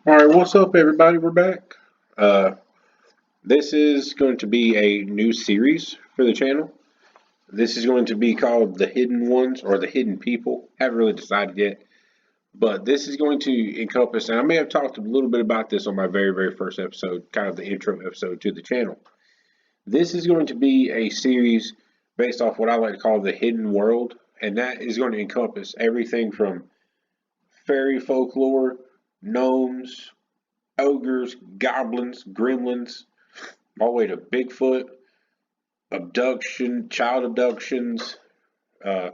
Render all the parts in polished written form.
All right, what's up, everybody? We're back. Uh, this is going to be a new series for the channel. This is going to be called The Hidden Ones or The Hidden People. Haven't really decided yet, but this is going to encompass, and I may have talked a little bit about this on my very first episode, kind of the intro episode to the channel. This is going to be a series based off what I like to call the hidden world, and that is going to encompass everything from fairy folklore, gnomes, ogres, goblins, gremlins, all the way to Bigfoot, abduction, child abductions, uh,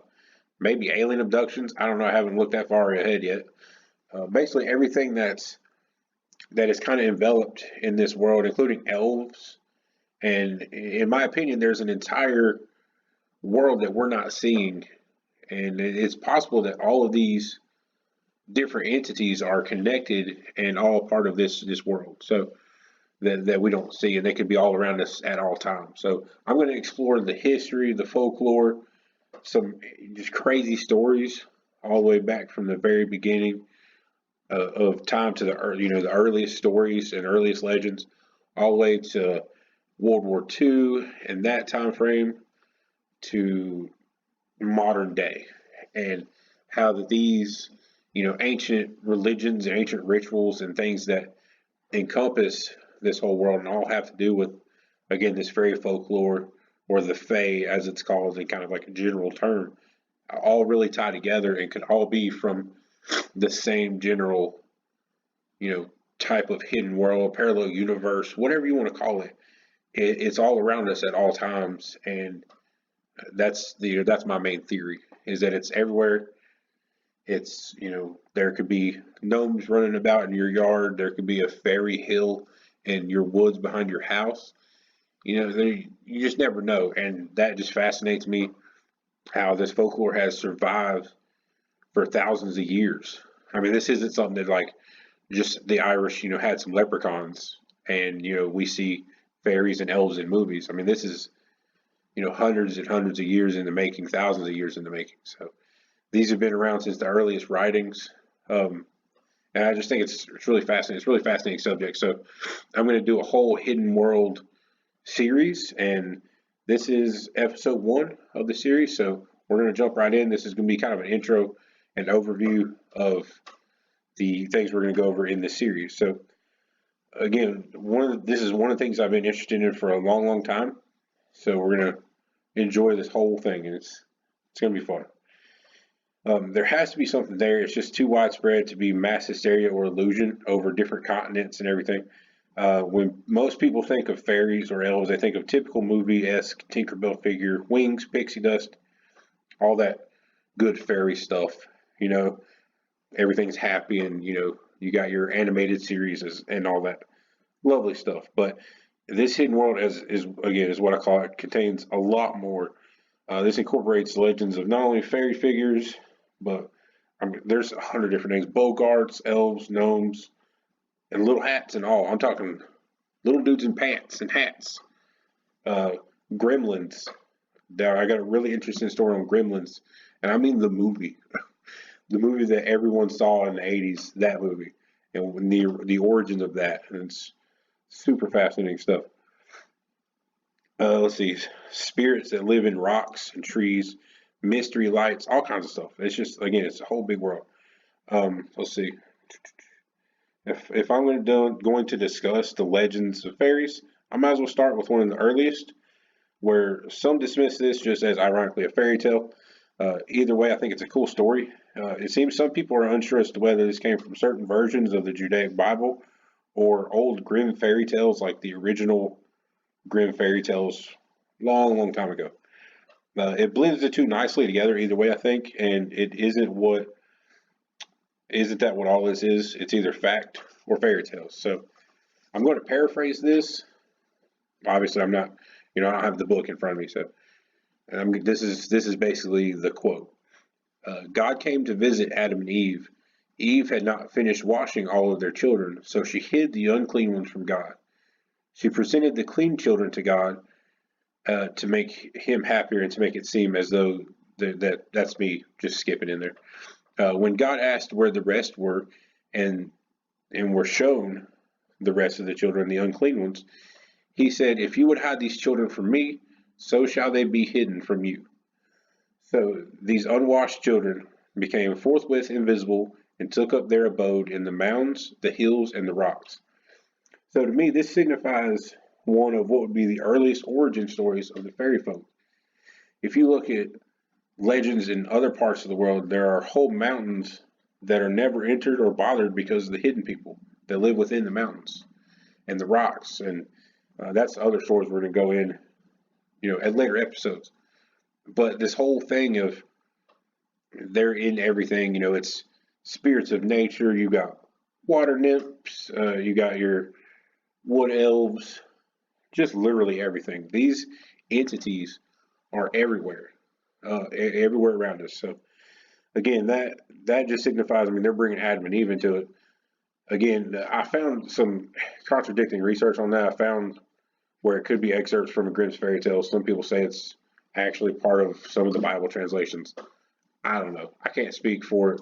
maybe alien abductions. I don't know. I haven't looked that far ahead yet. Basically, everything that is kind of enveloped in this world, including elves. And in my opinion, there's an entire world that we're not seeing, and it's possible that all of these different entities are connected and all part of this world. So that we don't see, and they could be all around us at all times. So I'm going to explore the history, the folklore, some just crazy stories, all the way back from the very beginning of time to the the earliest stories and earliest legends, all the way to World War II and that time frame to modern day, and how these ancient religions and ancient rituals and things that encompass this whole world and all have to do with, again, this fairy folklore or the fae, as it's called in kind of like a general term, all really tie together and could all be from the same general, you know, type of hidden world, parallel universe, whatever you want to call it. It's all around us at all times, and that's my main theory is that it's everywhere. It's, there could be gnomes running about in your yard. There could be a fairy hill in your woods behind your house. You just never know. And that just fascinates me how this folklore has survived for thousands of years. I mean, this isn't something that, like, just the Irish, had some leprechauns and, we see fairies and elves in movies. I mean, this is, hundreds and hundreds of years in the making, thousands of years in the making. So these have been around since the earliest writings. Um, and I just think it's really fascinating. It's a really fascinating subject. So I'm going to do a whole hidden world series, and this is episode one of the series. So we're going to jump right in. This is going to be kind of an intro and overview of the things we're going to go over in this series. So again, this is one of the things I've been interested in for a long time. So we're going to enjoy this whole thing, and it's going to be fun. There has to be something there. It's just too widespread to be mass hysteria or illusion over different continents and everything. When most people think of fairies or elves, they think of typical movie-esque Tinkerbell figure, wings, pixie dust, all that good fairy stuff. You know, everything's happy, and you got your animated series and all that lovely stuff. But this hidden world is what I call it, contains a lot more. This incorporates legends of not only fairy figures, but I mean, there's 100 different things: bogarts, elves, gnomes, and little hats and all. I'm talking little dudes in pants and hats. Uh, gremlins. I got a really interesting story on gremlins, and I mean the movie, the movie that everyone saw in the '80s. That movie, and the origins of that, and it's super fascinating stuff. Let's see, spirits that live in rocks and trees, mystery lights, all kinds of stuff. It's just, again, it's a whole big world. Let's see. If I'm going to discuss the legends of fairies, I might as well start with one of the earliest, where some dismiss this just as ironically a fairy tale. Either way, I think it's a cool story. It seems some people are unsure as to whether this came from certain versions of the Judaic Bible or old Grimm fairy tales, like the original Grimm fairy tales, long time ago. It blends the two nicely together either way, I think, and it isn't that what all this is? It's either fact or fairy tales. So I'm going to paraphrase this. Obviously, I'm not, I don't have the book in front of me, so this is basically the quote. God came to visit Adam and Eve. Eve had not finished washing all of their children, so she hid the unclean ones from God. She presented the clean children to God to make him happier and to make it seem as though that's me just skipping in there. When God asked where the rest were, and and were shown the rest of the children, the unclean ones, he said, "If you would hide these children from me, so shall they be hidden from you." So these unwashed children became forthwith invisible and took up their abode in the mounds, the hills, and the rocks. So to me, this signifies one of what would be the earliest origin stories of the fairy folk. If you look at legends in other parts of the world, there are whole mountains that are never entered or bothered because of the hidden people that live within the mountains and the rocks. And that's other stories we're going to go in, at later episodes. But this whole thing of they're in everything, it's spirits of nature. You got water nymphs, you got your wood elves, just literally everything. These entities are everywhere, everywhere around us. So again, that just signifies. I mean, they're bringing Adam and Eve into it. Again, I found some contradicting research on that. I found where it could be excerpts from a Grimm's fairy tale. Some people say it's actually part of some of the Bible translations. I don't know. I can't speak for it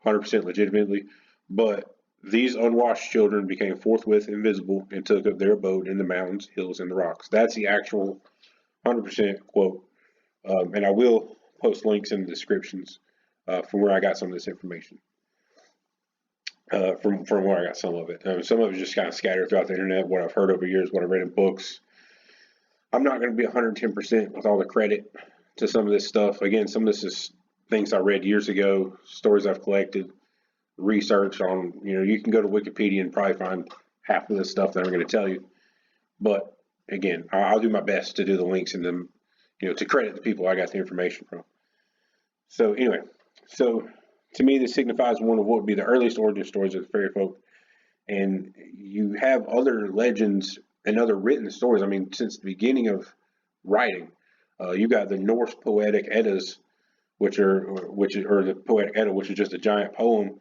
100% legitimately, but these unwashed children became forthwith invisible and took up their abode in the mountains, hills, and the rocks. That's the actual 100% quote. And I will post links in the descriptions from where I got some of this information. From where I got some of it. Some of it is just kind of scattered throughout the internet, what I've heard over years, what I've read in books. I'm not going to be 110% with all the credit to some of this stuff. Again, some of this is things I read years ago, stories I've collected, research on, you can go to Wikipedia and probably find half of the stuff that I'm going to tell you. But again, I'll do my best to do the links and them, to credit the people I got the information from. So anyway, to me, this signifies one of what would be the earliest origin stories of the fairy folk. And you have other legends and other written stories. I mean, since the beginning of writing, you got the Norse poetic Eddas, or the poetic Edda, which is just a giant poem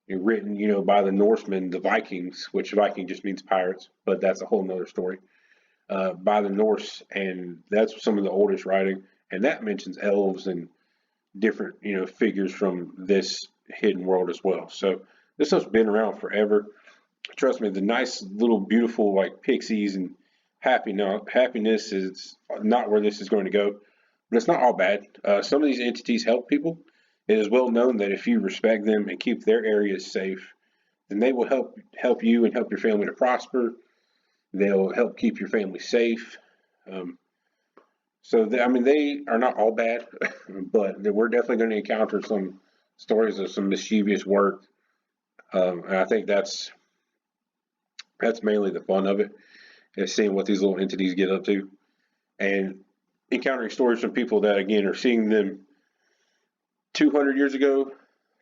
written, by the Norsemen, the Vikings, which Viking just means pirates, but that's a whole nother story. By the Norse, and that's some of the oldest writing, and that mentions elves and different, figures from this hidden world as well. So this stuff's been around forever. Trust me, the nice little beautiful like pixies and happiness is not where this is going to go, but it's not all bad. Some of these entities help people. It is well known that if you respect them and keep their areas safe, then they will help you and help your family to prosper. They'll help keep your family safe. They are not all bad, but we're definitely going to encounter some stories of some mischievous work, and I think that's mainly the fun of it, is seeing what these little entities get up to, and encountering stories from people that again are seeing them 200 years ago.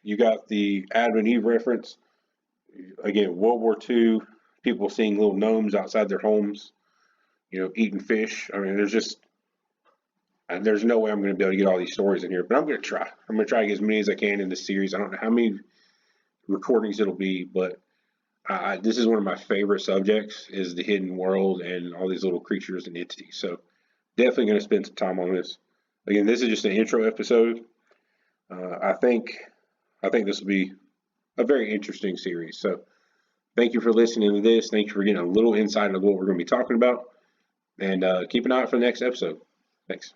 You got the Adam and Eve reference. Again, World War II, people seeing little gnomes outside their homes, eating fish. I mean, there's no way I'm going to be able to get all these stories in here, but I'm going to try. I'm going to try to get as many as I can in this series. I don't know how many recordings it'll be, but this is one of my favorite subjects, is the hidden world and all these little creatures and entities. So definitely going to spend some time on this. Again, this is just an intro episode. I think this will be a very interesting series. So thank you for listening to this. Thank you for getting a little insight into what we're going to be talking about. And keep an eye out for the next episode. Thanks.